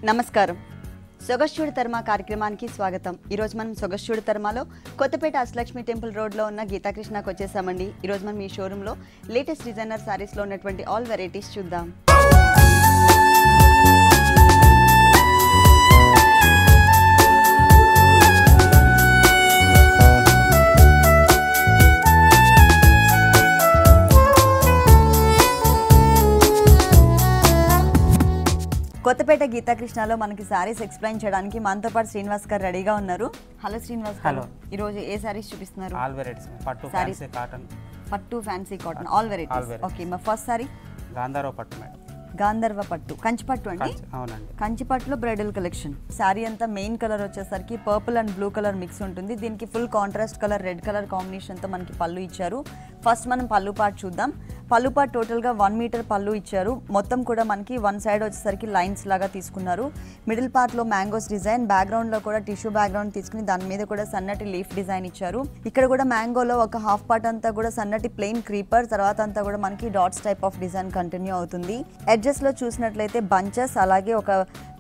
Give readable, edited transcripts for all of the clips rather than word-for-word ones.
నమస్కారం. సొగస్చూడు తర్మా కార్యక్రమానికి స్వాగతం. ఈరోజు మనం సొగస్చూడు తర్మాలో కొత్తపేట అష్టలక్ష్మి టెంపుల్ రోడ్లో ఉన్న గీతాకృష్ణకి వచ్చేసామండి. ఈరోజు మనం ఈ షోరూంలో లేటెస్ట్ డిజైనర్ శారీస్లో ఉన్నటువంటి ఆల్ వెరైటీస్ చూద్దాం. కొత్తపేట గీతాకృష్ణలో మనకి సారీస్ ఎక్స్ప్లెయిన్ చేయడానికి మనతో పాటు శ్రీనివాస్ గారు రెడీగా ఉన్నారు. హలో శ్రీనివాస్ గారు, ఈరోజు ఏ సారీస్ చూపిస్తున్నారు? ఆల్ వెరైటీస్, పట్టు, ఫ్యాన్సీ కాటన్. పట్టు, fancy cotton, all varieties. Okay, మా ఫస్ట్ సారీ గాంధర్వ పట్టు మేడం. గాంధర్వ పట్టు, కంచిపట్టు అండి. అవునండి, కంచిపట్టులో బ్రైడల్ కలెక్షన్. సారీ అంతా మెయిన్ కలర్ వచ్చేసరికి purple and blue colour mix ఉంటుంది. దీనికి full contrast colour red colour కాంబినేషన్తో మనకి పళ్ళు ఇచ్చారు. ఫస్ట్ మనం పళ్ళు పార్ట్ చూద్దాం. పళ్ళు పార్ట్ టోటల్గా 1 మీటర్ పళ్ళు ఇచ్చారు. మొత్తం కూడా మనకి వన్ సైడ్ వచ్చేసరికి లైన్స్ లాగా తీసుకున్నారు. మిడిల్ పార్ట్లో మ్యాంగోస్ డిజైన్, బ్యాక్గ్రౌండ్లో కూడా టిష్యూ బ్యాక్గ్రౌండ్ తీసుకుని దాని మీద కూడా సన్నటి లీఫ్ డిజైన్ ఇచ్చారు. ఇక్కడ కూడా మ్యాంగోలో ఒక హాఫ్ పార్ట్ అంతా కూడా సన్నటి ప్లెయిన్ క్రీపర్, తర్వాత అంతా కూడా మనకి dots type of design continue అవుతుంది. ఎడ్జెస్లో చూసినట్లయితే బంచెస్, అలాగే ఒక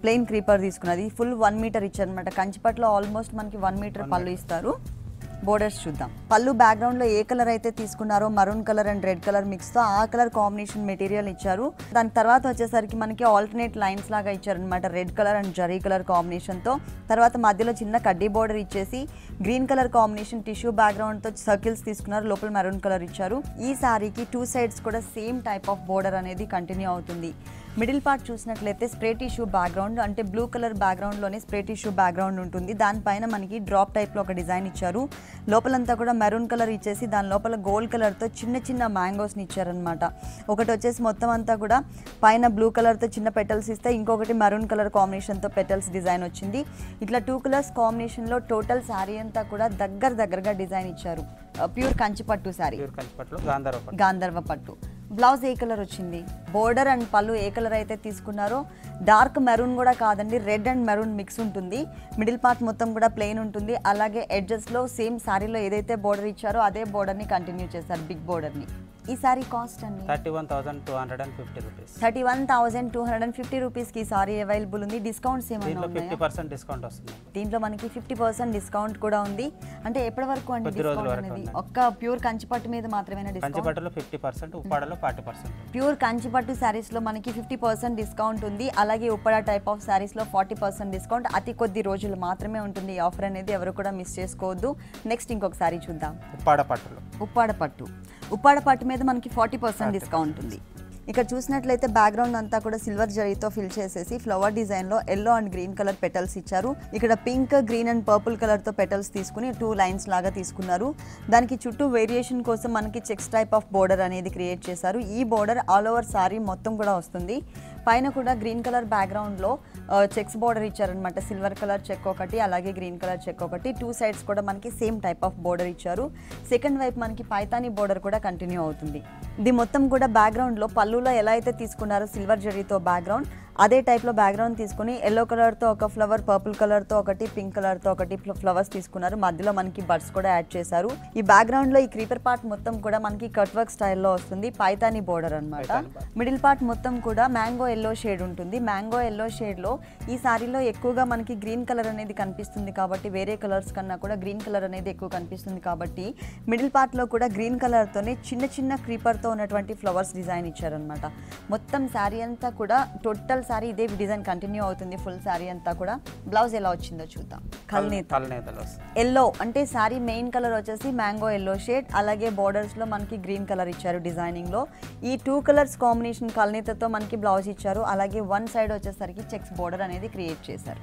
ప్లెయిన్ క్రీపర్ తీసుకున్నది. ఫుల్ 1 మీటర్ ఇచ్చారు అనమాట. కంచిపట్లో ఆల్మోస్ట్ మనకి 1 మీటర్ పళ్ళు ఇస్తారు. బోర్డర్స్ చూద్దాం. పళ్ళు బ్యాక్గ్రౌండ్లో ఏ కలర్ అయితే తీసుకున్నారో maroon colour and red colour మిక్స్తో ఆ కలర్ కాంబినేషన్ మెటీరియల్ ఇచ్చారు. దాని తర్వాత వచ్చేసరికి మనకి ఆల్టర్నేట్ లైన్స్ లాగా ఇచ్చారనమాట, red colour and zari colour కాంబినేషన్తో. తర్వాత మధ్యలో చిన్న కడ్డీ బోర్డర్ ఇచ్చేసి గ్రీన్ కలర్ కాంబినేషన్ టిష్యూ బ్యాక్గ్రౌండ్తో సర్కిల్స్ తీసుకున్నారు. లోపల మెరూన్ కలర్ ఇచ్చారు. ఈ సారీకి 2 సైడ్స్ కూడా సేమ్ టైప్ ఆఫ్ బోర్డర్ అనేది కంటిన్యూ అవుతుంది. మిడిల్ పార్ట్ చూసినట్లయితే స్ప్రే టిష్యూ బ్యాక్గ్రౌండ్, అంటే బ్లూ కలర్ బ్యాక్గ్రౌండ్లోనే స్ప్రే టిష్యూ బ్యాక్గ్రౌండ్ ఉంటుంది. దానిపైన మనకి డ్రాప్ టైప్లో ఒక డిజైన్ ఇచ్చారు. లోపలంతా కూడా మెరూన్ కలర్ ఇచ్చేసి దాని లోపల గోల్డ్ కలర్తో చిన్న చిన్న మ్యాంగోస్ని ఇచ్చారనమాట. ఒకటి వచ్చేసి మొత్తం అంతా కూడా పైన బ్లూ కలర్తో చిన్న పెటల్స్ ఇస్తే, ఇంకొకటి మెరూన్ కలర్ కాంబినేషన్తో పెటల్స్ డిజైన్ వచ్చింది. ఇట్లా 2 కలర్స్ కాంబినేషన్లో టోటల్ శారీ అంతా కూడా దగ్గరగా డిజైన్ ఇచ్చారు. ప్యూర్ కంచిపట్టు శారీ, గాంధర్వ పట్టు. బ్లౌజ్ ఏ కలర్ వచ్చింది? బోర్డర్ అండ్ పళ్ళు ఏ కలర్ అయితే తీసుకున్నారో డార్క్ మెరూన్ కూడా కాదండి, రెడ్ అండ్ మెరూన్ మిక్స్ ఉంటుంది. మిడిల్ పార్ట్ మొత్తం కూడా ప్లెయిన్ ఉంటుంది. అలాగే ఎడ్జెస్లో సేమ్ శారీలో ఏదైతే బోర్డర్ ఇచ్చారో అదే బోర్డర్ని కంటిన్యూ చేశారు, బిగ్ బోర్డర్ని. ఈ సారీ కాస్ట్ అండి 31,250 రూపీస్. 31,250 రూపీస్కి సారీ అవైలబుల్ ఉంది. డిస్కౌంట్స్ ఏమైనా ఉన్నాయా? 50% డిస్కౌంట్ వస్తుంది. దీంట్లో మనకి 50% డిస్కౌంట్ కూడా ఉంది. అంటే ఎప్పటి వరకు అండి డిస్కౌంట్ అనేది? ఒక్క ప్యూర్ కంచిపట్టు మీద మాత్రమే డిస్కౌంట్? కంచిపట్టులో 50%, ఉప్పాడలో 40%. ప్యూర్ కంచిపట్టు శారీస్లో మనకి 50% డిస్కౌంట్ ఉంది. అలాగే ఉప్పాడ టైప్ ఆఫ్ శారీస్లో 40% డిస్కౌంట్. అతి కొద్ది రోజులు మాత్రమే ఉంటుంది ఈ ఆఫర్ అనేది, ఎవరు కూడా మిస్ చేసుకోవద్దు. నెక్స్ట్ ఇంకొక సారీ చూద్దాం. ఉప్పాడ పట్టు మీద మనకి 40% డిస్కౌంట్ ఉంది. ఇక్కడ చూసినట్లయితే బ్యాక్గ్రౌండ్ అంతా కూడా సిల్వర్ జరీతో ఫిల్ చేసేసి ఫ్లవర్ డిజైన్లో yellow and green colour petals ఇచ్చారు. ఇక్కడ పింక్, గ్రీన్ అండ్ పర్పుల్ కలర్తో పెటల్స్ తీసుకుని 2 లైన్స్ లాగా తీసుకున్నారు. దానికి చుట్టూ వేరియేషన్ కోసం మనకి చెక్స్ టైప్ ఆఫ్ బోర్డర్ అనేది క్రియేట్ చేశారు. ఈ బోర్డర్ ఆల్ ఓవర్ సారీ మొత్తం కూడా వస్తుంది. పైన కూడా గ్రీన్ కలర్ బ్యాక్గ్రౌండ్లో చెక్స్ బోర్డర్ ఇచ్చారనమాట. సిల్వర్ కలర్ చెక్ ఒకటి, అలాగే గ్రీన్ కలర్ చెక్ ఒకటి. 2 సైడ్స్ కూడా మనకి సేమ్ టైప్ ఆఫ్ బోర్డర్ ఇచ్చారు. సెకండ్ వైపు మనకి పైతానీ బోర్డర్ కూడా కంటిన్యూ అవుతుంది. ఇది మొత్తం కూడా బ్యాక్గ్రౌండ్లో పళ్ళులో ఎలా అయితే తీసుకున్నారో సిల్వర్ జరీతో బ్యాక్గ్రౌండ్, అదే టైప్లో బ్యాక్గ్రౌండ్ తీసుకుని ఎల్లో కలర్తో ఒక ఫ్లవర్, పర్పుల్ కలర్తో ఒకటి, పింక్ కలర్తో ఒకటి ఫ్లవర్స్ తీసుకున్నారు. మధ్యలో మనకి బర్డ్స్ కూడా యాడ్ చేశారు. ఈ బ్యాక్గ్రౌండ్లో ఈ క్రీపర్ పార్ట్ మొత్తం కూడా మనకి కట్ వర్క్ స్టైల్లో వస్తుంది. పైతానీ బోర్డర్ అనమాట. మిడిల్ పార్ట్ మొత్తం కూడా మ్యాంగో ఎల్లో షేడ్ ఉంటుంది. మ్యాంగో ఎల్లో షేడ్లో ఈ సారీలో ఎక్కువగా మనకి గ్రీన్ కలర్ అనేది కనిపిస్తుంది కాబట్టి, వేరే కలర్స్ కన్నా కూడా గ్రీన్ కలర్ అనేది ఎక్కువ కనిపిస్తుంది కాబట్టి మిడిల్ పార్ట్లో కూడా గ్రీన్ కలర్తోనే చిన్న చిన్న క్రీపర్తో ఉన్నటువంటి ఫ్లవర్స్ డిజైన్ ఇచ్చారనమాట. మొత్తం శారీ అంతా కూడా టోటల్ సారీ ఇదే డిజైన్ కంటిన్యూ అవుతుంది. ఫుల్ సారీ అంతా కూడా. బ్లౌజ్ ఎలా వచ్చిందో చూద్దాం. ఎల్లో అంటే సారీ మెయిన్ కలర్ వచ్చేసి మ్యాంగో ఎల్లో షేడ్, అలాగే బోర్డర్స్ లో మనకి గ్రీన్ కలర్ ఇచ్చారు డిజైనింగ్ లో. ఈ 2 కలర్స్ కాంబినేషన్ కల్నేతతో మనకి బ్లౌజ్ ఇచ్చారు. అలాగే 1 సైడ్ వచ్చేసరికి చెక్స్ బోర్డర్ అనేది క్రియేట్ చేశారు.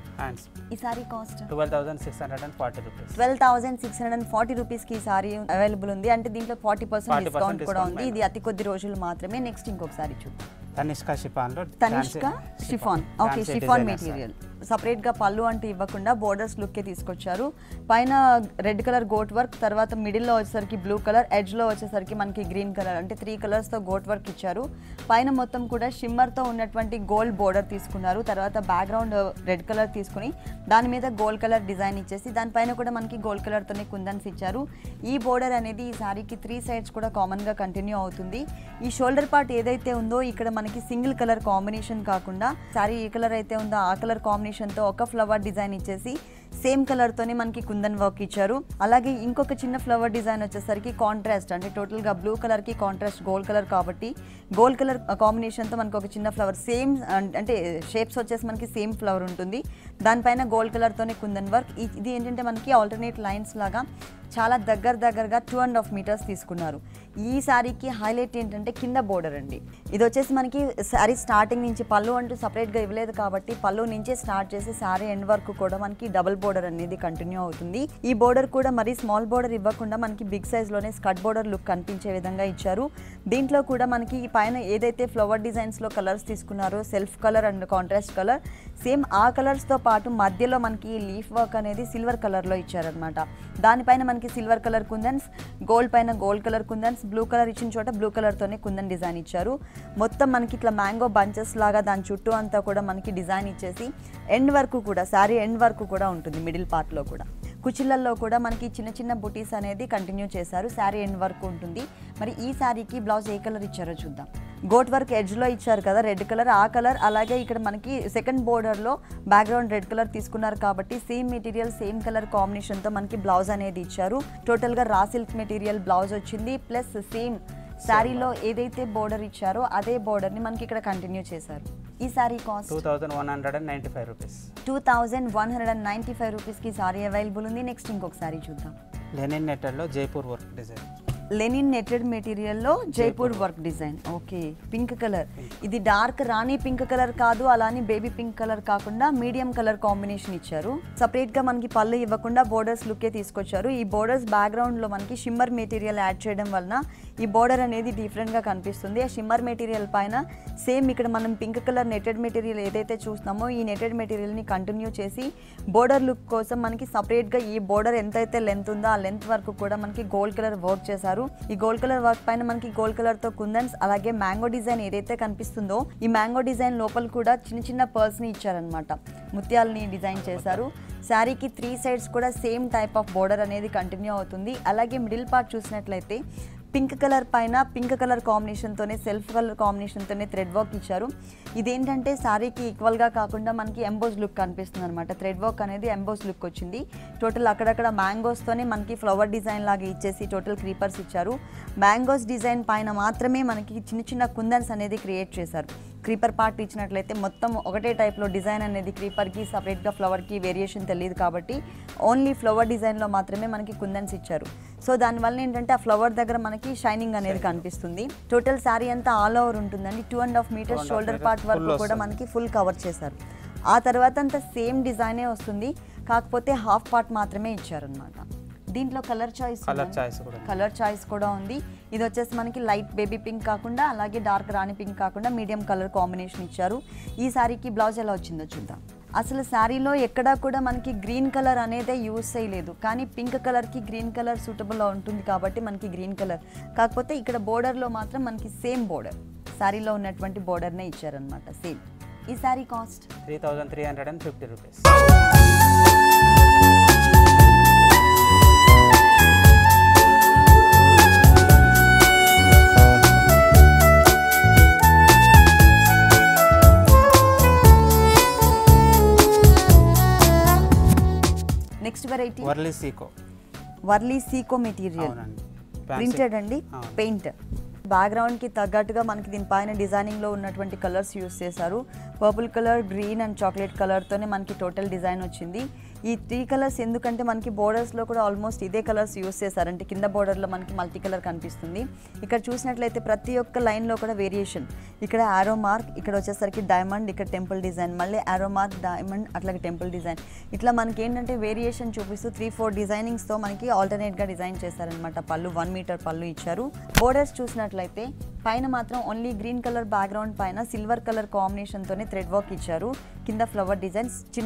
ఈ సారీ కాస్ట్ 12,640 రూపీస్. 12,640 రూపీస్కి ఈ సారీ అవైలబుల్ ఉంది. అంటే దీంట్లో 40% డిస్కౌంట్ కూడా ఉంది. ఇది అతి కొద్ది రోజులు మాత్రమే. నెక్స్ట్ ఇంకొకసారి చూద్దాం. Tanishq chiffon. Okay, chiffon material. సపరేట్గా పళ్ళు అంటూ ఇవ్వకుండా బోర్డర్స్ లుక్కే తీసుకొచ్చారు. పైన రెడ్ కలర్ గోట్ వర్క్, తర్వాత మిడిల్లో వచ్చేసరికి బ్లూ కలర్, ఎడ్జ్లో వచ్చేసరికి మనకి గ్రీన్ కలర్, అంటే 3 కలర్స్తో గోట్ వర్క్ ఇచ్చారు. పైన మొత్తం కూడా షిమ్మర్తో ఉన్నటువంటి గోల్డ్ బోర్డర్ తీసుకున్నారు. తర్వాత బ్యాక్గ్రౌండ్ రెడ్ కలర్ తీసుకుని దాని మీద గోల్డ్ కలర్ డిజైన్ ఇచ్చేసి దానిపైన కూడా మనకి గోల్డ్ కలర్తోనే కుందన్స్ ఇచ్చారు. ఈ బోర్డర్ అనేది ఈ శారీకి 3 సైడ్స్ కూడా కామన్గా కంటిన్యూ అవుతుంది. ఈ షోల్డర్ పార్ట్ ఏదైతే ఉందో ఇక్కడ మనకి సింగిల్ కలర్ కాంబినేషన్ కాకుండా శారీ ఏ కలర్ అయితే ఉందో ఆ కలర్ కాంబినేషన్తో ఒక ఫ్లవర్ డిజైన్ ఇచ్చేసి సేమ్ కలర్తోనే మనకి కుందన్ వర్క్ ఇచ్చారు. అలాగే ఇంకొక చిన్న ఫ్లవర్ డిజైన్ వచ్చేసరికి కాంట్రాస్ట్, అంటే టోటల్గా బ్లూ కలర్కి కాంట్రాస్ట్ గోల్డ్ కలర్ కాబట్టి గోల్డ్ కలర్ కాంబినేషన్తో మనకి ఒక చిన్న ఫ్లవర్ సేమ్, అంటే షేప్స్ వచ్చేసి మనకి సేమ్ ఫ్లవర్ ఉంటుంది. దానిపైన గోల్డ్ కలర్తోనే కుందన్ వర్క్. ఇది ఏంటంటే మనకి ఆల్టర్నేట్ లైన్స్ లాగా చాలా దగ్గరగా 2.5 మీటర్స్ తీసుకున్నారు. ఈ శారీకి హైలైట్ ఏంటంటే కింద బోర్డర్ అండి. ఇది వచ్చేసి మనకి శారీ స్టార్టింగ్ నుంచి పళ్ళు అంటూ సపరేట్గా ఇవ్వలేదు కాబట్టి పళ్ళు నుంచే స్టార్ట్ చేసి శారీ ఎండ్ వరకు కూడా మనకి డబుల్ బోర్డర్ అనేది కంటిన్యూ అవుతుంది. ఈ బోర్డర్ కూడా మరీ స్మాల్ బోర్డర్ ఇవ్వకుండా మనకి బిగ్ సైజ్లోనే స్కర్ట్ బోర్డర్ లుక్ కనిపించే విధంగా ఇచ్చారు. దీంట్లో కూడా మనకి పైన ఏదైతే ఫ్లవర్ డిజైన్స్లో కలర్స్ తీసుకున్నారో self colour and contrast colour, same ఆ కలర్స్తో పాటు మధ్యలో మనకి లీఫ్ వర్క్ అనేది సిల్వర్ కలర్లో ఇచ్చారనమాట. దానిపైన మనకి సిల్వర్ కలర్ కుందన్స్, గోల్డ్ పైన గోల్డ్ కలర్ కుందన్స్, బ్లూ కలర్ ఇచ్చిన చోట బ్లూ కలర్తోనే కుందన్ డిజైన్ ఇచ్చారు. మొత్తం మనకి ఇట్లా మ్యాంగో బంచెస్ లాగా దాని చుట్టూ అంతా కూడా మనకి డిజైన్ ఇచ్చేసి ఎండ్ వరకు కూడా శారీ ఎండ్ వరకు కూడా ఉంటుంది. మిడిల్ పార్ట్లో కూడా కుచిళ్ళల్లో కూడా మనకి చిన్న చిన్న బుటీస్ అనేది కంటిన్యూ చేశారు. శారీ ఎండ్ వరకు ఉంటుంది. మరి ఈ శారీకి బ్లౌజ్ ఏ కలర్ ఇచ్చారో చూద్దాం. గోట్ వర్క్ ఎడ్జ్లో ఇచ్చారు కదా రెడ్ కలర్, ఆ కలర్. అలాగే ఇక్కడ మనకి సెకండ్ బోర్డర్లో బ్యాక్గ్రౌండ్ రెడ్ కలర్ తీసుకున్నారు కాబట్టి సేమ్ మెటీరియల్ సేమ్ కలర్ కాంబినేషన్తో మనకి బ్లౌజ్ అనేది ఇచ్చారు. టోటల్గా రా సిల్క్ మెటీరియల్ బ్లౌజ్ వచ్చింది. ప్లస్ సేమ్ శారీలో ఏదైతే బోర్డర్ ఇచ్చారో అదే బోర్డర్ని మనకి ఇక్కడ కంటిన్యూ చేశారు. ఈ శారీ కాస్ట్ 2195 రూపీస్. 2195 రూపీస్కి శారీ అవైలబుల్ ఉంది. నెక్స్ట్ ఇంకొక శారీ చూద్దాం. లెనిన్ నెట్టెడ్లో Jaipur work design. Linen netted మెటీరియల్లో Jaipur work design. Okay, pink colour. ఇది డార్క్ రాణి పింక్ కలర్ కాదు, అలానే బేబీ పింక్ కలర్ కాకుండా మీడియం కలర్ కాంబినేషన్ ఇచ్చారు. సపరేట్గా మనకి పళ్ళు ఇవ్వకుండా బోర్డర్స్ లుక్కే తీసుకొచ్చారు. ఈ బోర్డర్స్ బ్యాక్గ్రౌండ్లో మనకి షిమ్మర్ మెటీరియల్ యాడ్ చేయడం వలన ఈ బోర్డర్ అనేది డిఫరెంట్గా కనిపిస్తుంది. ఆ షిమ్మర్ మెటీరియల్ పైన సేమ్ ఇక్కడ మనం పింక్ కలర్ నెట్టెడ్ మెటీరియల్ ఏదైతే చూస్తున్నామో ఈ నెట్టెడ్ మెటీరియల్ని కంటిన్యూ చేసి బోర్డర్ లుక్ కోసం మనకి సపరేట్గా ఈ బోర్డర్ ఎంతైతే లెంత్ ఉందో ఆ లెంత్ వరకు కూడా మనకి గోల్డ్ కలర్ వర్క్ చేశారు. ఈ గోల్డ్ కలర్ వర్క్ పైన మనకి గోల్డ్ కలర్ తో కుందన్స్, అలాగే మ్యాంగో డిజైన్ ఏదైతే కనిపిస్తుందో ఈ మ్యాంగో డిజైన్ లోపల కూడా చిన్న చిన్న పర్ల్స్ ని ఇచ్చారనమాట. ముత్యాలని డిజైన్ చేశారు. శారీకి 3 సైడ్స్ కూడా సేమ్ టైప్ ఆఫ్ బోర్డర్ అనేది కంటిన్యూ అవుతుంది. అలాగే మిడిల్ పార్ట్ చూసినట్లయితే పింక్ కలర్ పైన పింక్ కలర్ కాంబినేషన్తోనే సెల్ఫ్ కలర్ కాంబినేషన్తోనే థ్రెడ్ వర్క్ ఇచ్చారు. ఇదేంటంటే శారీకి ఈక్వల్గా కాకుండా మనకి ఎంబోజ్ లుక్ కనిపిస్తుంది అనమాట. థ్రెడ్ వర్క్ అనేది ఎంబోజ్ లుక్ వచ్చింది. టోటల్ అక్కడక్కడ మ్యాంగోస్తోనే మనకి ఫ్లవర్ డిజైన్ లాగా ఇచ్చేసి టోటల్ క్రీపర్స్ ఇచ్చారు. మ్యాంగోస్ డిజైన్ పైన మాత్రమే మనకి చిన్న చిన్న కుందన్స్ అనేది క్రియేట్ చేశారు. క్రీపర్ పార్ట్ ఇచ్చినట్లయితే మొత్తం ఒకటే టైప్లో డిజైన్ అనేది క్రీపర్కి సపరేట్గా ఫ్లవర్కి వేరియేషన్ తెలియదు కాబట్టి ఓన్లీ ఫ్లవర్ డిజైన్లో మాత్రమే మనకి కుందన్స్ ఇచ్చారు. సో దానివల్ల ఏంటంటే ఆ ఫ్లవర్ దగ్గర మనకి షైనింగ్ అనేది కనిపిస్తుంది. టోటల్ శారీ అంతా ఆల్ ఓవర్ ఉంటుందండి. 2.5 మీటర్స్ షోల్డర్ పార్ట్ వరకు కూడా మనకి ఫుల్ కవర్ చేశారు. ఆ తర్వాత అంతా సేమ్ డిజైనే వస్తుంది, కాకపోతే హాఫ్ పార్ట్ మాత్రమే ఇచ్చారనమాట. దీంట్లో కలర్ చాయిస్ కూడా ఉంది. ఇది వచ్చేసి మనకి లైట్ బేబీ పింక్ కాకుండా అలాగే డార్క్ రాణి పింక్ కాకుండా మీడియం కలర్ కాంబినేషన్ ఇచ్చారు. ఈ శారీకి బ్లౌజ్ ఎలా వచ్చిందో చూద్దాం. అసలు శారీలో ఎక్కడా కూడా మనకి గ్రీన్ కలర్ అనేది యూజ్ చేయలేదు, కానీ పింక్ కలర్కి గ్రీన్ కలర్ సూటబుల్ ఉంటుంది కాబట్టి మనకి గ్రీన్ కలర్. కాకపోతే ఇక్కడ బోర్డర్లో మాత్రం మనకి సేమ్ బోర్డర్ శారీలో ఉన్నటువంటి బోర్డర్నే ఇచ్చారనమాట సేమ్. ఈ sari cost 3350 rupees. Next variety Warli సీకో మెటీరియల్ ప్రింటెడ్ అండి, పెయింట్. బ్యాక్గ్రౌండ్కి తగ్గట్టుగా మనకి దీనిపైన డిజైనింగ్లో ఉన్నటువంటి కలర్స్ యూస్ చేశారు. Purple colour, green and chocolate కలర్తోనే మనకి టోటల్ డిజైన్ వచ్చింది. ఈ 3 కలర్స్ ఎందుకంటే మనకి బోర్డర్స్లో కూడా ఆల్మోస్ట్ ఇదే కలర్స్ యూస్ చేశారు. అంటే కింద బోర్డర్లో మనకి మల్టీ కలర్ కనిపిస్తుంది. ఇక్కడ చూసినట్లయితే ప్రతి ఒక్క లైన్లో కూడా వేరియేషన్. ఇక్కడ ఆరో మార్క్, ఇక్కడ వచ్చేసరికి డైమండ్, ఇక్కడ టెంపుల్ డిజైన్, మళ్ళీ ఆరో మార్క్, డైమండ్, అట్లాగే టెంపుల్ డిజైన్. ఇట్లా మనకి ఏంటంటే వేరియేషన్ చూపిస్తూ 3-4 డిజైనింగ్స్తో మనకి ఆల్టర్నేట్గా డిజైన్ చేశారనమాట. పళ్ళు 1 మీటర్ పళ్ళు ఇచ్చారు. బోర్డర్స్ చూసినట్లయితే పైన మాత్రం ఓన్లీ గ్రీన్ కలర్ బ్యాక్గ్రౌండ్ పైన సిల్వర్ కలర్ కాంబినేషన్తోనే థ్రెడ్ వర్క్ ఇచ్చారు. కింద ఫ్లవర్ డిజైన్స్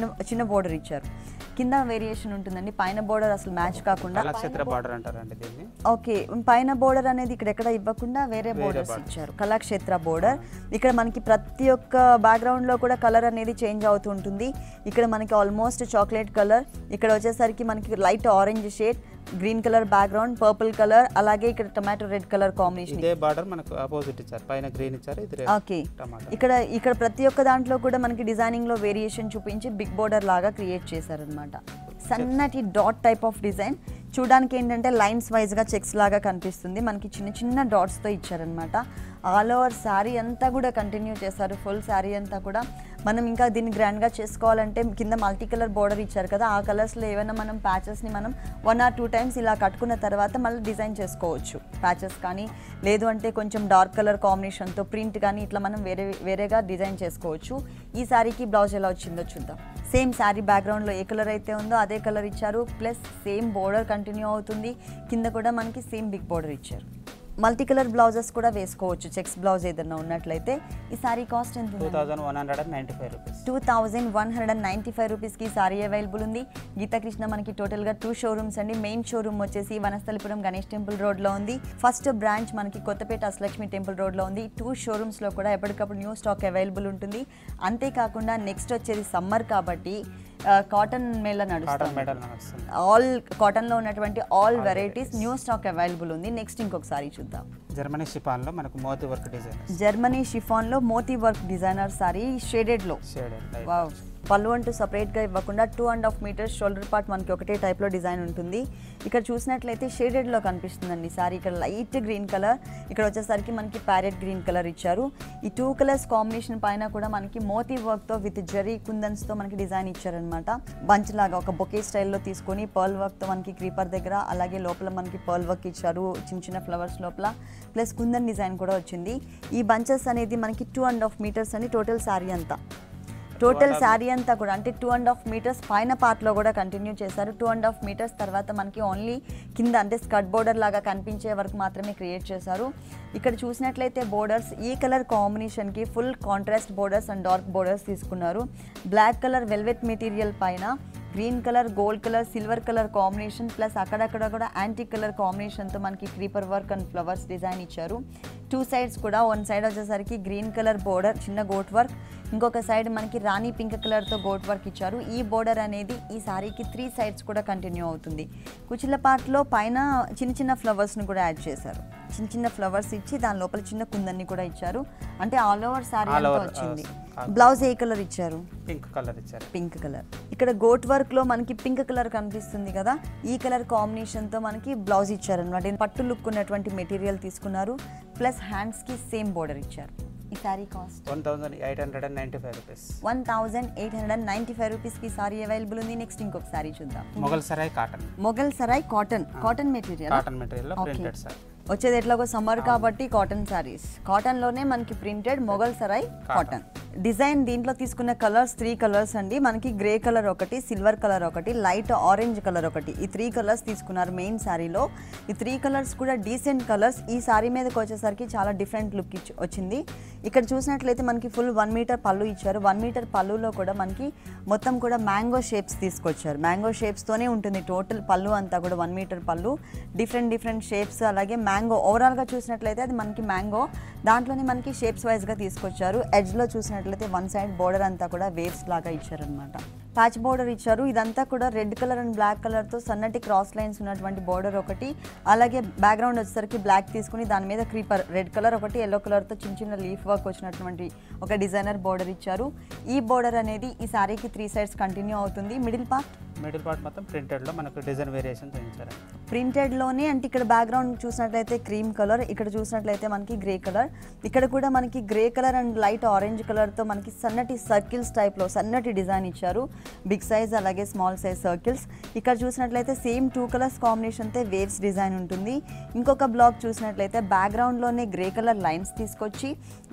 చిన్న బోర్డర్ ఇచ్చారు. కింద వేరియేషన్ ఉంటుందండి. పైన బోర్డర్ అసలు మ్యాచ్ కాకుండా కళాక్షేత్ర బార్డర్ అంటారండి దీన్ని. ఓకే, పైన బోర్డర్ అనేది ఇక్కడ ఇవ్వకుండా వేరే బోర్డర్స్ ఇచ్చారు. కళాక్షేత్ర బోర్డర్. ఇక్కడ మనకి ప్రతి ఒక్క బ్యాక్గ్రౌండ్ లో కూడా కలర్ అనేది చేంజ్ అవుతూ ఉంటుంది. ఇక్కడ మనకి ఆల్మోస్ట్ చాక్లెట్ కలర్, ఇక్కడ వచ్చేసరికి మనకి light orange shade, green colour background, purple colour, అలాగే ఇక్కడ టొమాటో రెడ్ కలర్ కాంబినేషన్. ఇదే బార్డర్ మనకు ఆపోజిట్ ఇచ్చారు, పైన గ్రీన్ ఇచ్చారు, ఇది ఓకే. ఇక్కడ ప్రతి ఒక్క దాంట్లో కూడా మనకి డిజైనింగ్ లో వేరియేషన్ చూపించి బిగ్ బోర్డర్ లాగా క్రియేట్ చేశారనమాట. సన్నటి డాట్ టైప్ ఆఫ్ డిజైన్. చూడడానికి ఏంటంటే లైన్స్ వైజ్గా చెక్స్ లాగా కనిపిస్తుంది. మనకి చిన్న చిన్న డాట్స్తో ఇచ్చారనమాట. ఆల్ ఓవర్ శారీ అంతా కూడా కంటిన్యూ చేశారు. ఫుల్ శారీ అంతా కూడా మనం ఇంకా దీన్ని గ్రాండ్గా చేసుకోవాలంటే కింద మల్టీ కలర్ బోర్డర్ ఇచ్చారు కదా, ఆ కలర్స్లో ఏమైనా మనం ప్యాచెస్ని మనం 1 or 2 times ఇలా కట్టుకున్న తర్వాత మళ్ళీ డిజైన్ చేసుకోవచ్చు. ప్యాచెస్ కానీ లేదు అంటే కొంచెం డార్క్ కలర్ కాంబినేషన్తో ప్రింట్ కానీ ఇట్లా మనం వేరేగా డిజైన్ చేసుకోవచ్చు. ఈ శారీకి బ్లౌజ్ ఎలా వచ్చిందో చూద్దాం. సేమ్ శారీ బ్యాక్గ్రౌండ్లో ఏ కలర్ అయితే ఉందో అదే కలర్ ఇచ్చారు. ప్లస్ సేమ్ బోర్డర్ కంటిన్యూ అవుతుంది. కింద కూడా మనకి సేమ్ బిగ్ బోర్డర్ ఇచ్చారు. మల్టీ కలర్ బ్లౌజెస్ కూడా వేసుకోవచ్చు. చెక్స్ బ్లౌజ్ ఏదైనా ఉన్నట్లయితే. ఈ సారీ కాస్ట్ ఎంత? 2195 రూపీస్. 2195 రూపీస్కి సారీ అవైలబుల్ ఉంది. గీతాకృష్ణ మనకి టోటల్గా 2 షోరూమ్స్ అండి. మెయిన్ షోరూమ్ వచ్చేసి వనస్థలిపురం గణేష్ టెంపుల్ రోడ్లో ఉంది. ఫస్ట్ బ్రాంచ్ మనకి కొత్తపేట అష్టలక్ష్మి టెంపుల్ రోడ్లో ఉంది. 2 షోరూమ్స్లో కూడా ఎప్పటికప్పుడు న్యూ స్టాక్ అవైలబుల్ ఉంటుంది. అంతేకాకుండా నెక్స్ట్ వచ్చేది సమ్మర్ కాబట్టి కాటన్ మేళ నడుస్తుంది. ఆల్ కాటన్లో ఉన్నటువంటి all varieties new stock available ఉంది. నెక్స్ట్ ఇంకొకసారి చూద్దాం. జర్మనీ షిఫాన్లో మనకు మోతీ వర్క్ డిజైన్. జర్మనీ షిఫాన్లో మోతీ వర్క్ డిజైనర్ సారీ షేడెడ్లో. వావ్. పళ్ళు అంటూ సపరేట్గా ఇవ్వకుండా 2.5 meters షోల్డర్ పార్ట్ మనకి ఒకటే టైప్లో డిజైన్ ఉంటుంది. ఇక్కడ చూసినట్లయితే షేడెడ్లో కనిపిస్తుందండి సారీ. ఇక్కడ లైట్ గ్రీన్ కలర్, ఇక్కడ వచ్చేసరికి మనకి ప్యారెట్ గ్రీన్ కలర్ ఇచ్చారు. ఈ 2 colours కాంబినేషన్ పైన కూడా మనకి మోతీ వర్క్తో విత్ జరీ కుందన్స్తో మనకి డిజైన్ ఇచ్చారనమాట. బంచ్ లాగా ఒక బొకే స్టైల్లో తీసుకొని పర్ల్ వర్క్తో మనకి క్రీపర్ దగ్గర, అలాగే లోపల మనకి పర్ల్ వర్క్ ఇచ్చారు చిన్న చిన్న ఫ్లవర్స్ లోపల. ప్లస్ కుందన్ డిజైన్ కూడా వచ్చింది. ఈ బంచెస్ అనేది మనకి 2.5 meters అని టోటల్ శారీ అంతా. కూడా అంటే 2.5 meters పైన పార్ట్లో కూడా కంటిన్యూ చేశారు. 2.5 meters తర్వాత మనకి ఓన్లీ కింద అంటే స్కర్ట్ బోర్డర్ లాగా కనిపించే వరకు మాత్రమే క్రియేట్ చేశారు. ఇక్కడ చూసినట్లయితే బోర్డర్స్ ఈ కలర్ కాంబినేషన్కి full contrast borders and dark borders తీసుకున్నారు. బ్లాక్ కలర్ వెల్వెట్ మెటీరియల్ పైన green colour, gold colour, silver colour combination, plus అక్కడక్కడ కూడా యాంటిక్ కలర్ కాంబినేషన్తో మనకి creeper work and flowers design ఇచ్చారు. 2 sides కూడా, 1 side వచ్చేసరికి గ్రీన్ కలర్ బోర్డర్ చిన్న గోట్ వర్క్, ఇంకొక సైడ్ మనకి రాణి పింక్ కలర్తో గోట్ వర్క్ ఇచ్చారు. ఈ బోర్డర్ అనేది ఈ సారీకి 3 sides కూడా కంటిన్యూ అవుతుంది. కుచిల పార్ట్లో పైన చిన్న చిన్న ఫ్లవర్స్ని కూడా యాడ్ చేశారు. చిన్న చిన్న ఫ్లవర్స్ ఇచ్చి దాని లోపల చిన్న కుందన్ని కూడా ఇచ్చారు. అంటే ఆల్ ఓవర్ సారీ అంతా వచ్చింది. బ్లౌజ్ ఏ కలర్ ఇచ్చారు? పింక్ కలర్ ఇచ్చారు. Pink colour. ఇక్కడ గోట్ వర్క్ లో మనకి పింక్ కలర్ కనిపిస్తుంది కదా, ఈ కలర్ కాంబినేషన్ తో మనకి బ్లౌజ్ ఇచ్చారు అనమాట. పట్టు లుక్ ఉన్నటువంటి మెటీరియల్ తీసుకున్నారు. ప్లస్ హ్యాండ్స్ కి సేమ్ బోర్డర్ ఇచ్చారు. ఈ సారీ కాస్ట్ 1895 రూపీస్. 1895 రూపీస్కి సారీ అవైలబుల్ ఉంది. నెక్స్ట్ ఇంకొక సారీ చూద్దాం. Mughal Sarai cotton. Mughal Sarai cotton material. Cotton material printed sari. వచ్చేది ఎట్లాగో సమ్మర్ కాబట్టి కాటన్ సారీస్. కాటన్లోనే మనకి printed Mughal Sarai cotton design. దీంట్లో తీసుకున్న కలర్స్ 3 colours అండి. మనకి గ్రే కలర్ ఒకటి, సిల్వర్ కలర్ ఒకటి, లైట్ ఆరెంజ్ కలర్ ఒకటి. ఈ 3 colours తీసుకున్నారు మెయిన్ శారీలో. ఈ 3 colours కూడా డీసెంట్ కలర్స్. ఈ శారీ మీదకి వచ్చేసరికి చాలా డిఫరెంట్ లుక్ వచ్చింది. ఇక్కడ చూసినట్లయితే మనకి ఫుల్ 1 meter పళ్ళు ఇచ్చారు. 1 meter పళ్ళులో కూడా మనకి మొత్తం కూడా మ్యాంగో షేప్స్ తీసుకొచ్చారు. మ్యాంగో షేప్స్తోనే ఉంటుంది టోటల్ పళ్ళు అంతా కూడా. 1 meter పళ్ళు, డిఫరెంట్ షేప్స్. అలాగే మ్యాంగో ఓవరాల్గా చూసినట్లయితే అది మనకి మ్యాంగో, దాంట్లోనే మనకి షేప్స్ వైజ్గా తీసుకొచ్చారు. ఎడ్జ్లో చూసినట్లయితే 1 side బోర్డర్ అంతా కూడా వేవ్స్ లాగా ఇచ్చారనమాట. ప్యాచ్ బోర్డర్ ఇచ్చారు. ఇదంతా కూడా రెడ్ కలర్ అండ్ బ్లాక్ కలర్తో సన్నటి క్రాస్ లైన్స్ ఉన్నటువంటి బోర్డర్ ఒకటి, అలాగే బ్యాక్గ్రౌండ్ వచ్చేసరికి బ్లాక్ తీసుకుని దాని మీద క్రీపర్ రెడ్ కలర్ ఒకటి, ఎల్లో కలర్తో చిన్న చిన్న లీఫ్ వర్క్ వచ్చినటువంటి ఒక డిజైనర్ బోర్డర్ ఇచ్చారు. ఈ బోర్డర్ అనేది ఈ సారీకి 3 sides కంటిన్యూ అవుతుంది. మిడిల్ పార్ట్ మొత్తం ప్రింటెడ్లో మనకు డిజైన్ వేరియేషన్ చూపించారు. ప్రింటెడ్లోనే అంటే ఇక్కడ బ్యాక్గ్రౌండ్ చూసినట్లయితే క్రీమ్ కలర్, ఇక్కడ చూసినట్లయితే మనకి గ్రే కలర్. ఇక్కడ కూడా మనకి grey colour and light orange కలర్తో మనకి సన్నటి సర్కిల్స్ టైప్లో సన్నటి డిజైన్ ఇచ్చారు. బిగ్ సైజ్ అలాగే స్మాల్ సైజ్ సర్కిల్స్. ఇక్కడ చూసినట్లయితే సేమ్ 2 colours కాంబినేషన్తో వేవ్స్ డిజైన్ ఉంటుంది. ఇంకొక బ్లాక్ చూసినట్లయితే బ్యాక్గ్రౌండ్లోనే గ్రే కలర్ లైన్స్ తీసుకొచ్చి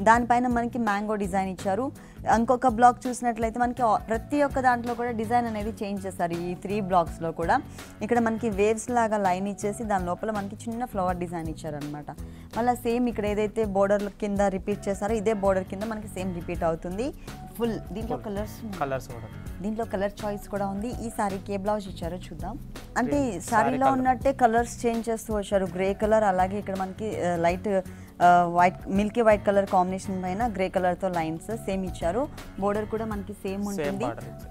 దానిపైన మనకి మ్యాంగో డిజైన్ ఇచ్చారు. ఇంకొక బ్లాక్ చూసినట్లయితే మనకి ప్రతి ఒక్క దాంట్లో కూడా డిజైన్ అనేది చేంజ్ చేస్తారు ఈ 3 బ్లాక్స్లో కూడా. ఇక్కడ మనకి వేవ్స్ లాగా లైన్ ఇచ్చేసి దాని లోపల మనకి చిన్న ఫ్లవర్ డిజైన్ ఇచ్చారనమాట. మళ్ళీ సేమ్ ఇక్కడ ఏదైతే బోర్డర్ కింద రిపీట్ చేస్తారో ఇదే బోర్డర్ కింద మనకి సేమ్ రిపీట్ అవుతుంది. ఫుల్ దీంట్లో కలర్స్ కూడా దీంట్లో కలర్ చాయిస్ కూడా ఉంది. ఈ సారీకి ఏ బ్లౌజ్ ఇచ్చారో చూద్దాం. అంటే సారీలో ఉన్నట్టే కలర్స్ చేంజ్ చేస్తూ వచ్చారు. గ్రే కలర్, అలాగే ఇక్కడ మనకి light white Milky white colour combination పైన గ్రే కలర్తో లైన్స్ సేమ్ ఇచ్చారు. బోర్డర్ కూడా మనకి సేమ్ ఉంటుంది.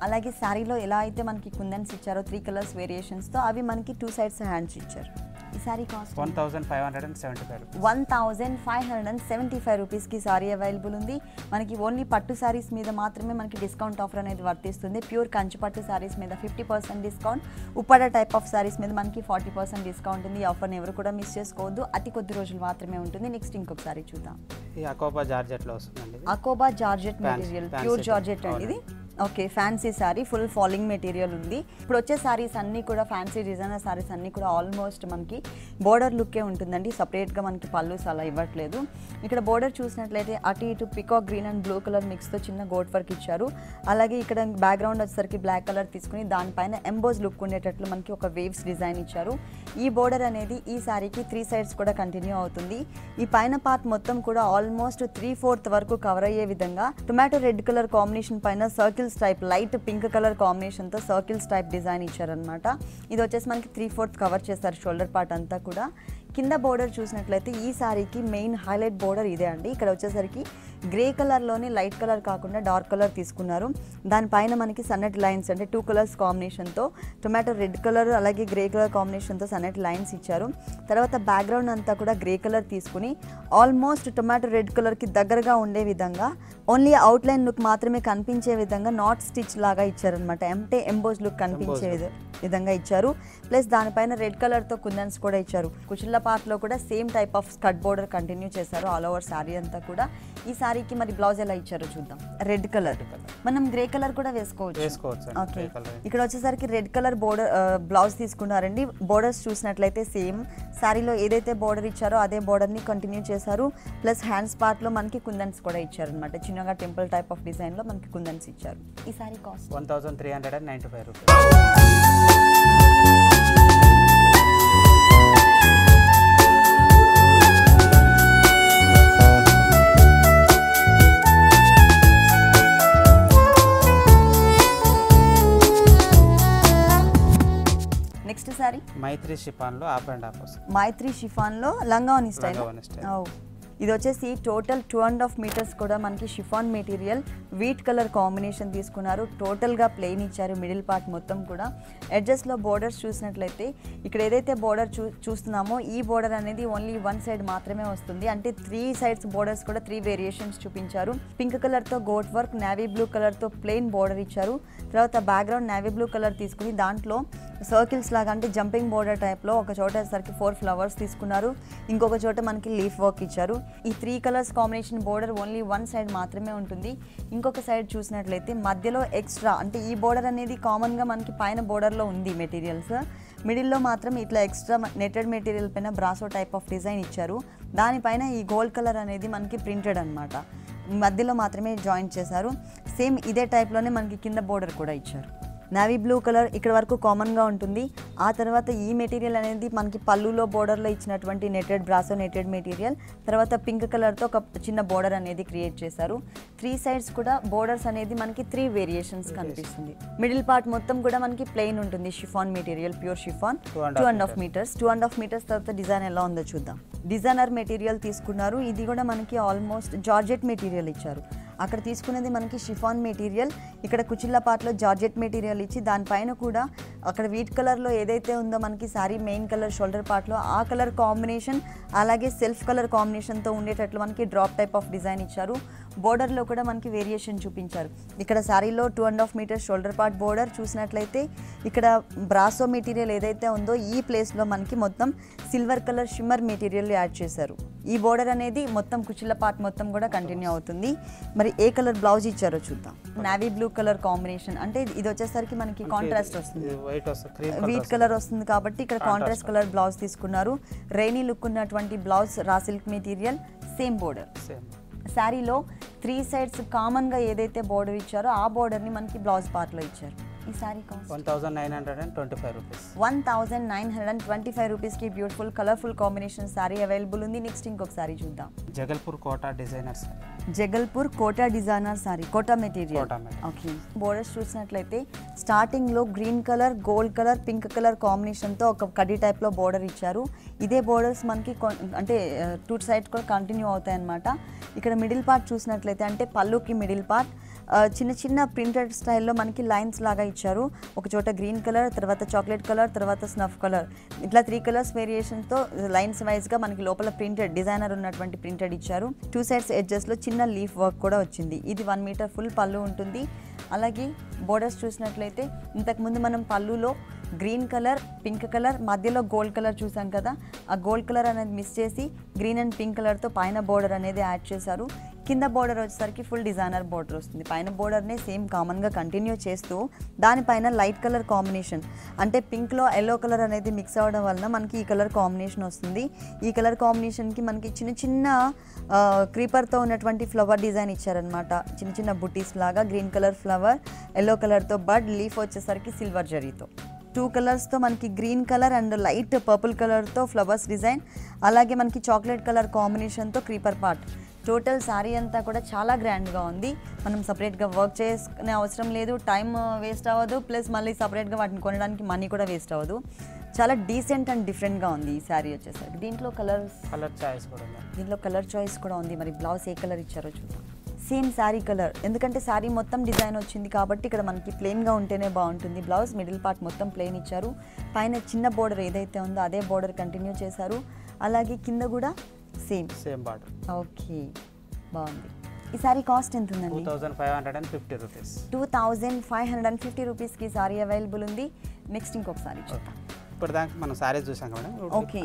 అలాగే శారీలో ఎలా అయితే మనకి కుందన్స్ ఇచ్చారో 3 కలర్స్ వేరియేషన్స్తో అవి మనకి 2 సైడ్స్ హ్యాండ్స్ ఇచ్చారు. ఈ సారీ కాస్ట్ 1575 రూపీస్కి సారీ అవైలబుల్ ఉంది. మనకి ఓన్లీ పట్టు సారీస్ మీద మాత్రమే మనకి డిస్కౌంట్ ఆఫర్ అనేది వర్తిస్తుంది. ప్యూర్ కంచి పట్టు సారీస్ మీద 50% discount, Uppada type of saris మీద మనకి 40% డిస్కౌంట్ ఉంది. ఈ ఆఫర్ని ఎవరు కూడా మిస్ చేసుకోవద్దు. అతి కొద్ది రోజులు మాత్రమే ఉంటుంది. నెక్స్ట్ ఇంకొకసారి చూద్దాం. ఈ అకోబా జార్జెట్లో వస్తుందండి. అకోబా జార్జెట్ మెటీరియల్, ప్యూర్ జార్జెట్ అండి ఇది. Okay, fancy sorry, full falling material ఉంది. ఇప్పుడు వచ్చే సారీస్ అన్నీ కూడా ఫ్యాన్సీ డిజైనర్ సారీస్ అన్నీ కూడా ఆల్మోస్ట్ మనకి బోర్డర్ లుక్కే ఉంటుందండి. సపరేట్గా మనకి పళ్ళుస్ అలా ఇవ్వట్లేదు. ఇక్కడ బోర్డర్ చూసినట్లయితే అటు ఇటు peacock green and blue colour మిక్స్తో చిన్న గోట్ వర్క్ ఇచ్చారు. అలాగే ఇక్కడ బ్యాక్గ్రౌండ్ వచ్చేసరికి బ్లాక్ కలర్ తీసుకుని దానిపైన ఎంబోజ్ లుక్ ఉండేటట్లు మనకి ఒక వేవ్స్ డిజైన్ ఇచ్చారు. ఈ బోర్డర్ అనేది ఈ సారీకి 3 సైడ్స్ కూడా కంటిన్యూ అవుతుంది. ఈ పైన పార్ట్ మొత్తం కూడా ఆల్మోస్ట్ 3/4 వరకు కవర్ అయ్యే విధంగా టొమాటో రెడ్ కలర్ కాంబినేషన్ పైన circles type light pink colour కాంబినేషన్తో సర్కిల్స్ టైప్ డిజైన్ ఇచ్చారనమాట. ఇది వచ్చేసి మనకి 3/4 కవర్ చేస్తారు షోల్డర్ పార్ట్ అంతా కూడా. కింద బోర్డర్ చూసినట్లయితే ఈ సారీకి మెయిన్ హైలైట్ బోర్డర్ ఇదే అండి. ఇక్కడ వచ్చేసరికి గ్రే కలర్లోనే లైట్ కలర్ కాకుండా డార్క్ కలర్ తీసుకున్నారు. దానిపైన మనకి సన్నటి లైన్స్ అంటే 2 కలర్స్ కాంబినేషన్తో టొమాటో రెడ్ కలర్ అలాగే గ్రే కలర్ కాంబినేషన్తో సన్నటి లైన్స్ ఇచ్చారు. తర్వాత బ్యాక్గ్రౌండ్ అంతా కూడా గ్రే కలర్ తీసుకుని ఆల్మోస్ట్ టొమాటో రెడ్ కలర్కి దగ్గరగా ఉండే విధంగా ఓన్లీ అవుట్లైన్ లుక్ మాత్రమే కనిపించే విధంగా నాట్ స్టిచ్ లాగా ఇచ్చారనమాట. అంటే ఎంబోజ్ లుక్ కనిపించే విధంగా ఇచ్చారు. ప్లస్ దానిపైన రెడ్ కలర్తో కుందన్స్ కూడా ఇచ్చారు. కుచిళ్ళ పార్ట్లో కూడా same type of skirt border continue చేశారు ఆల్ ఓవర్ శారీ అంతా కూడా. ఈ శారీకి మరి బ్లౌజ్ ఎలా ఇచ్చారో చూద్దాం. రెడ్ కలర్, మనం గ్రే కలర్ కూడా వేసుకోవచ్చు. ఓకే, ఇక్కడ వచ్చేసరికి రెడ్ కలర్ బోర్డర్ బ్లౌజ్ తీసుకున్నారండి. బోర్డర్స్ చూసినట్లయితే సేమ్ శారీలో ఏదైతే బోర్డర్ ఇచ్చారో అదే బోర్డర్ని కంటిన్యూ చేశారు. ప్లస్ హ్యాండ్స్ పార్ట్లో మనకి కుందన్స్ కూడా ఇచ్చారనమాట. చిన్నగా టెంపుల్ టైప్ ఆఫ్ డిజైన్లో మనకి కుందన్స్ ఇచ్చారు. ఈ sari cost 1395 rupees. Next sari Maitri షిఫాన్లో ఆఫ్ అండ్ ఆఫ్ వస్తుంది. మైత్రి షిఫాన్లో లంగావని స్టైల్. ఇది వచ్చేసి టోటల్ 2.5 మీటర్స్ కూడా మనకి chiffon material wheat colour combination తీసుకున్నారు. టోటల్గా ప్లెయిన్ ఇచ్చారు. మిడిల్ పార్ట్ మొత్తం కూడా ఎడ్జెస్లో బోర్డర్స్ చూసినట్లయితే ఇక్కడ ఏదైతే బోర్డర్ చూస్తున్నామో ఈ బోర్డర్ అనేది ఓన్లీ 1 సైడ్ మాత్రమే వస్తుంది. అంటే 3 సైడ్స్ బోర్డర్స్ కూడా 3 వేరియేషన్స్ చూపించారు. పింక్ కలర్తో గోట్ వర్క్, నేవీ బ్లూ కలర్తో ప్లెయిన్ బోర్డర్ ఇచ్చారు. తర్వాత బ్యాక్గ్రౌండ్ నేవీ బ్లూ కలర్ తీసుకుని దాంట్లో సర్కిల్స్ లాగా అంటే జంపింగ్ బోర్డర్ టైప్లో ఒక చోట సరికి 4 ఫ్లవర్స్ తీసుకున్నారు. ఇంకొక చోట మనకి లీఫ్ వర్క్ ఇచ్చారు. ఈ 3 colours combination border only 1 side మాత్రమే ఉంటుంది. ఇంకొక సైడ్ చూసినట్లయితే మధ్యలో ఎక్స్ట్రా అంటే ఈ బోర్డర్ అనేది కామన్గా మనకి పైన బోర్డర్లో ఉంది మెటీరియల్స్. మిడిల్లో మాత్రం ఇట్లా ఎక్స్ట్రా నెటెడ్ మెటీరియల్ పైన బ్రాసో టైప్ ఆఫ్ డిజైన్ ఇచ్చారు. దానిపైన ఈ గోల్డ్ కలర్ అనేది మనకి ప్రింటెడ్ అనమాట. మధ్యలో మాత్రమే జాయింట్ చేశారు. సేమ్ ఇదే టైప్లోనే మనకి కింద బోర్డర్ కూడా ఇచ్చారు. నేవీ బ్లూ కలర్ ఇక్కడ వరకు కామన్గా ఉంటుంది. ఆ తర్వాత ఈ మెటీరియల్ అనేది మనకి పళ్ళులో బోర్డర్లో ఇచ్చినటువంటి నెటెడ్ బ్రాసో నెటెడ్ మెటీరియల్. తర్వాత పింక్ కలర్తో ఒక చిన్న బోర్డర్ అనేది క్రియేట్ చేశారు. 3 సైడ్స్ కూడా బోర్డర్స్ అనేది మనకి 3 వేరియేషన్స్ కనిపిస్తుంది. మిడిల్ పార్ట్ మొత్తం కూడా మనకి ప్లెయిన్ ఉంటుంది. Chiffon material, pure chiffon, 2.5 metres. 2.5 metres తర్వాత డిజైన్ ఎలా ఉందో చూద్దాం. డిజైనర్ మెటీరియల్ తీసుకున్నారు. ఇది కూడా మనకి ఆల్మోస్ట్ జార్జెట్ మెటీరియల్ ఇచ్చారు. అక్కడ తీసుకునేది మనకి షిఫాన్ మెటీరియల్, ఇక్కడ కుచిళ్ళ పార్ట్లో జార్జెట్ మెటీరియల్ ఇచ్చి దానిపైన కూడా అక్కడ వీట్ కలర్లో ఏదైతే ఉందో మనకి శారీ మెయిన్ కలర్ షోల్డర్ పార్ట్లో ఆ కలర్ కాంబినేషన్ అలాగే సెల్ఫ్ కలర్ కాంబినేషన్తో ఉండేటట్లు మనకి డ్రాప్ టైప్ ఆఫ్ డిజైన్ ఇచ్చారు. బోర్డర్లో కూడా మనకి వేరియేషన్ చూపించారు. ఇక్కడ శారీలో 2.5 మీటర్స్ షోల్డర్ పార్ట్ బోర్డర్ చూసినట్లయితే ఇక్కడ బ్రాసో మెటీరియల్ ఏదైతే ఉందో ఈ ప్లేస్లో మనకి మొత్తం silver colour shimmer material add చేశారు. ఈ బోర్డర్ అనేది మొత్తం కుచిళ్ళ పార్ట్ మొత్తం కూడా కంటిన్యూ అవుతుంది. మరి ఏ కలర్ బ్లౌజ్ ఇచ్చారో చూద్దాం. నేవీ బ్లూ కలర్ కాంబినేషన్ అంటే ఇది వచ్చేసరికి మనకి కాంట్రాస్ట్ వస్తుంది. వీట్ కలర్ వస్తుంది కాబట్టి ఇక్కడ కాంట్రాస్ట్ కలర్ బ్లౌజ్ తీసుకున్నారు. రైనీ లుక్ ఉన్నటువంటి blouse raw silk material, same border. శారీలో 3 సైడ్స్ కామన్గా ఏదైతే బోర్డర్ ఇచ్చారో ఆ బోర్డర్ని మనకి బ్లౌజ్ పార్ట్లో ఇచ్చారు. ఈ శారీ కాస్ట్ 1925 రూపీస్. 1925 రూపీస్కి beautiful colourful combination sari available ఉంది. నెక్స్ట్ ఇంకొక శారీ చూద్దాం. Jagalpur Kota designer sari. Jagalpur Kota designer sari, Kota material. Kota material. Okay. Borders చూసినట్లయితే స్టార్టింగ్లో green colour, gold colour, pink colour కాంబినేషన్తో ఒక కడ్డీ టైప్లో బోర్డర్ ఇచ్చారు. ఇదే బోర్డర్స్ మనకి అంటే 2 సైడ్స్ కూడా కంటిన్యూ అవుతాయి అన్నమాట. ఇక్కడ మిడిల్ పార్ట్ చూసినట్లయితే అంటే పళ్ళుకి మిడిల్ పార్ట్ చిన్న చిన్న ప్రింటెడ్ స్టైల్లో మనకి లైన్స్ లాగా ఇచ్చారు. ఒక చోట గ్రీన్ కలర్, తర్వాత చాక్లెట్ కలర్, తర్వాత స్నఫ్ కలర్, ఇట్లా 3 కలర్స్ వేరియేషన్తో లైన్స్ వైజ్గా మనకి లోపల ప్రింటెడ్ డిజైనర్ ఉన్నటువంటి ప్రింటెడ్ ఇచ్చారు. 2 సైడ్స్ ఎడ్జెస్లో చిన్న లీఫ్ వర్క్ కూడా వచ్చింది. ఇది 1 మీటర్ ఫుల్ పళ్ళు ఉంటుంది. అలాగే బోర్డర్స్ చూసినట్లయితే ఇంతకుముందు మనం పళ్ళులో గ్రీన్ కలర్, పింక్ కలర్, మధ్యలో గోల్డ్ కలర్ చూసాం కదా, ఆ గోల్డ్ కలర్ అనేది మిస్ చేసి గ్రీన్ అండ్ పింక్ కలర్తో పైన బోర్డర్ అనేది యాడ్ చేశారు. కింద బోర్డర్ వచ్చేసరికి ఫుల్ డిజైనర్ బోర్డర్ వస్తుంది. పైన బోర్డర్నే సేమ్ కామన్గా కంటిన్యూ చేస్తూ దానిపైన లైట్ కలర్ కాంబినేషన్ అంటే పింక్లో ఎల్లో కలర్ అనేది మిక్స్ అవ్వడం వలన మనకి ఈ కలర్ కాంబినేషన్ వస్తుంది. ఈ కలర్ కాంబినేషన్కి మనకి చిన్న చిన్న క్రీపర్తో ఉన్నటువంటి ఫ్లవర్ డిజైన్ ఇచ్చారనమాట. చిన్న చిన్న బుటీస్ లాగా గ్రీన్ కలర్ ఫ్లవర్, ఎల్లో కలర్తో బడ్, లీఫ్ వచ్చేసరికి సిల్వర్ జరీతో. 2 కలర్స్తో మనకి green colour and light purple కలర్తో ఫ్లవర్స్ డిజైన్, అలాగే మనకి చాక్లెట్ కలర్ కాంబినేషన్తో క్రీపర్ పార్ట్. టోటల్ శారీ అంతా కూడా చాలా గ్రాండ్గా ఉంది. మనం సపరేట్గా వర్క్ చేసుకునే అవసరం లేదు, టైం వేస్ట్ అవ్వదు, ప్లస్ మళ్ళీ సపరేట్గా వాటిని కొనడానికి మనీ కూడా వేస్ట్ అవ్వదు. చాలా డీసెంట్ అండ్ డిఫరెంట్గా ఉంది ఈ శారీ వచ్చేసరికి. దీంట్లో కలర్ చాయిస్ కూడా ఉంది. దీంట్లో కలర్ చాయిస్ కూడా ఉంది. మరి బ్లౌజ్ ఏ కలర్ ఇచ్చారో చూద్దాం. సేమ్ శారీ కలర్, ఎందుకంటే శారీ మొత్తం డిజైన్ వచ్చింది కాబట్టి ఇక్కడ మనకి ప్లెయిన్గా ఉంటేనే బాగుంటుంది. బ్లౌజ్ మిడిల్ పార్ట్ మొత్తం ప్లెయిన్ ఇచ్చారు. పైన చిన్న బోర్డర్ ఏదైతే ఉందో అదే బోర్డర్ కంటిన్యూ చేశారు. అలాగే కింద కూడా సేమ్ బార్డర్. ఓకే, బాగుంది. ఈ సారీ కాస్ట్ ఎంత ఉందండి? 2550 రూపీస్. 2550 రూపీస్కి సారీ అవైలబుల్ ఉంది. నెక్స్ట్ ఇంకొక సారీ చూద్దాం. ఇప్పుడు దాకా మనం సారీస్ చూసాం కదా. ఓకే,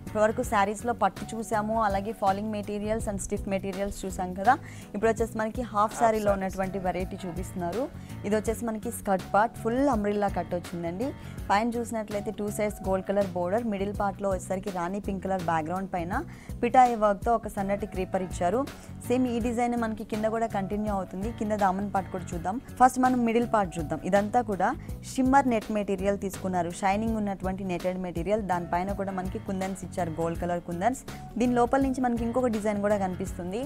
ఇప్పటివరకు శారీస్లో పట్టు చూసాము, అలాగే falling materials and stiff materials చూసాం కదా. ఇప్పుడు వచ్చేసి మనకి హాఫ్ శారీలో ఉన్నటువంటి వెరైటీ చూపిస్తున్నారు. ఇది వచ్చేసి మనకి skirt part, full umbrella cut వచ్చిందండి. పైన చూసినట్లయితే 2 sides gold colour border, middle పార్ట్లో వచ్చేసరికి రాణి పింక్ కలర్ బ్యాక్గ్రౌండ్ పైన పిటాయి వర్క్తో ఒక సన్నటి క్రీపర్ ఇచ్చారు. సేమ్ ఈ డిజైన్ మనకి కింద కూడా కంటిన్యూ అవుతుంది. కింద దామన్ పార్ట్ కూడా చూద్దాం. ఫస్ట్ మనం మిడిల్ పార్ట్ చూద్దాం. ఇదంతా కూడా షిమ్మర్ నెట్ మెటీరియల్ తీసుకున్నారు, షైనింగ్ ఉన్నటువంటి నెటెడ్ మెటీరియల్. దానిపైన కూడా మనకి కుందన్స్ ఇచ్చారు, గోల్డ్ కలర్ కుందన్స్. దీని లోపల నుంచి మనకి ఇంకొక డిజైన్ కూడా కనిపిస్తుంది.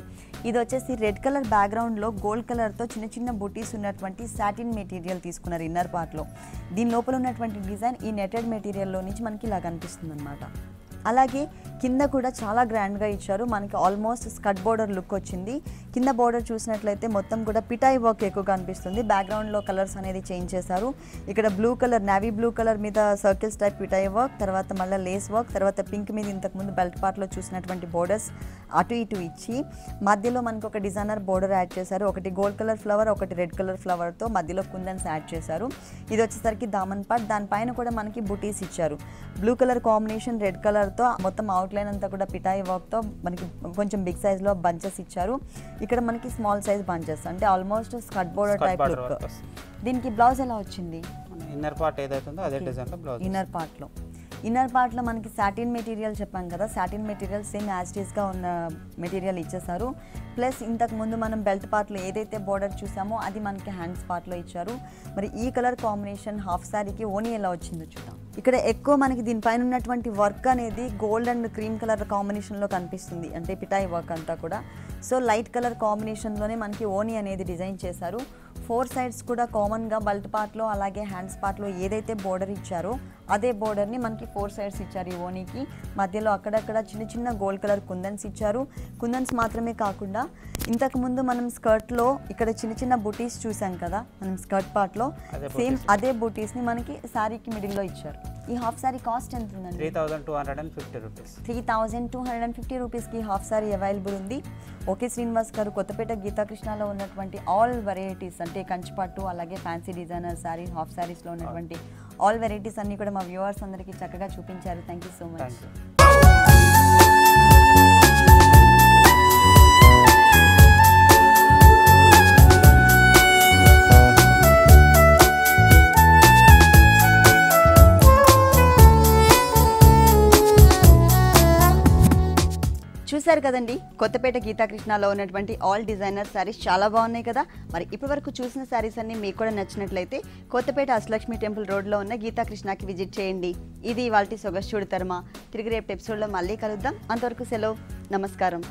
ఇది వచ్చేసి రెడ్ కలర్ బ్యాక్గ్రౌండ్లో గోల్డ్ కలర్తో చిన్న చిన్న బుటీస్ ఉన్నటువంటి సాటిన్ మెటీరియల్ తీసుకున్నారు ఇన్నర్ పార్ట్లో. దీని లోపల ఉన్నటువంటి డిజైన్ ఈ నెటెడ్ మెటీరియల్లో నుంచి మనకి ఇలా కనిపిస్తుంది అనమాట. అలాగే కింద కూడా చాలా గ్రాండ్గా ఇచ్చారు. మనకి ఆల్మోస్ట్ స్కర్ట్ బోర్డర్ లుక్ వచ్చింది. కింద బోర్డర్ చూసినట్లయితే మొత్తం కూడా పిటాయి వర్క్ ఎక్కువగా అనిపిస్తుంది. బ్యాక్గ్రౌండ్లో కలర్స్ అనేది చేంజ్ చేశారు. ఇక్కడ blue colour, navy blue colour మీద సర్కిల్స్ టైప్ పిటాయి వర్క్, తర్వాత మళ్ళీ లేస్ వర్క్, తర్వాత పింక్ మీద ఇంతకుముందు బెల్ట్ పార్ట్లో చూసినటువంటి బోర్డర్స్ అటు ఇటు ఇచ్చి మధ్యలో మనకు ఒక డిజైనర్ బోర్డర్ యాడ్ చేశారు. ఒకటి గోల్డ్ కలర్ ఫ్లవర్, ఒకటి రెడ్ కలర్ ఫ్లవర్తో మధ్యలో కుందన్స్ యాడ్ చేశారు. ఇది వచ్చేసరికి దామన్ పార్ట్. దానిపైన కూడా మనకి బుటీస్ ఇచ్చారు. బ్లూ కలర్ కాంబినేషన్, రెడ్ కలర్తో మొత్తం అవుట్లైన్ అంతా కూడా పిటాయి వర్క్తో మనకి కొంచెం బిగ్ సైజ్లో బంచెస్ ఇచ్చారు. ఇక్కడ మనకి స్మాల్ సైజ్ బంచెస్, అంటే almost skirt border type look. దీనికి బ్లౌజ్ ఎలా వచ్చింది? ఇన్నర్ పార్ట్ ఏదైతుందో అదే డిజైన్లో బ్లౌజ్. ఇన్నర్ పార్ట్లో మనకి సాటిన్ మెటీరియల్ చెప్పాం కదా, సాటిన్ మెటీరియల్ సేమ్ యాజ్ టీస్గా ఉన్న మెటీరియల్ ఇచ్చేసారు. ప్లస్ ఇంతకు ముందు మనం బెల్ట్ పార్ట్లో ఏదైతే బోర్డర్ చూసామో అది మనకి హ్యాండ్స్ పార్ట్లో ఇచ్చారు. మరి ఈ కలర్ కాంబినేషన్ హాఫ్ శారీకి ఓనీ ఎలా వచ్చిందో చూద్దాం. ఇక్కడ ఎక్కువ మనకి దీనిపైన ఉన్నటువంటి వర్క్ అనేది గోల్డ్ అండ్ క్రీమ్ కలర్ కాంబినేషన్లో కనిపిస్తుంది, అంటే పిటాయి వర్క్ అంతా కూడా. సో లైట్ కలర్ కాంబినేషన్లోనే మనకి ఓనీ అనేది డిజైన్ చేశారు. 4 సైడ్స్ కూడా కామన్గా బెల్ట్ పార్ట్లో అలాగే హ్యాండ్స్ పార్ట్లో ఏదైతే బోర్డర్ ఇచ్చారో అదే బోర్డర్ని మనకి 4 సైడ్స్ ఇచ్చారు. ఈ ఓనీకి మధ్యలో అక్కడక్కడ చిన్న చిన్న గోల్డ్ కలర్ కుందన్స్ ఇచ్చారు. కుందన్స్ మాత్రమే కాకుండా ఇంతకుముందు మనం స్కర్ట్లో ఇక్కడ చిన్న చిన్న బుటీస్ చూసాం కదా మనం స్కర్ట్ పార్ట్లో, సేమ్ అదే బుటీస్ని మనకి శారీకి మిడిల్లో ఇచ్చారు. ఈ హాఫ్ శారీ కాస్ట్ ఎంత ఉందండి? 3250 రూపీస్. 3250 రూపీస్కి హాఫ్ శారీ అవైలబుల్ ఉంది. ఓకే శ్రీనివాస్ గారు, కొత్తపేట గీతాకృష్ణలో ఉన్నటువంటి ఆల్ వెరైటీస్ అంటే కంచిపట్టు అలాగే ఫ్యాన్సీ డిజైనర్ శారీ, హాఫ్ శారీస్లో ఉన్నటువంటి ఆల్ వెరైటీస్ అన్నీ కూడా మా వ్యూవర్స్ అందరికీ చక్కగా చూపించారు. Thank you so much. చూశారు కదండి, కొత్తపేట గీతాకృష్ణలో ఉన్నటువంటి ఆల్ డిజైనర్ శారీస్ చాలా బాగున్నాయి కదా. మరి ఇప్పటివరకు చూసిన శారీస్ అన్ని మీకు కూడా నచ్చినట్లయితే కొత్తపేట అష్టలక్ష్మి టెంపుల్ రోడ్లో ఉన్న గీతాకృష్ణకి విజిట్ చేయండి. ఇది ఇవాల్టి సొగసు చూడతరమా. తిరిగి రేపు ఎపిసోడ్లో మళ్ళీ కలుద్దాం. అంతవరకు సెలవు, నమస్కారం.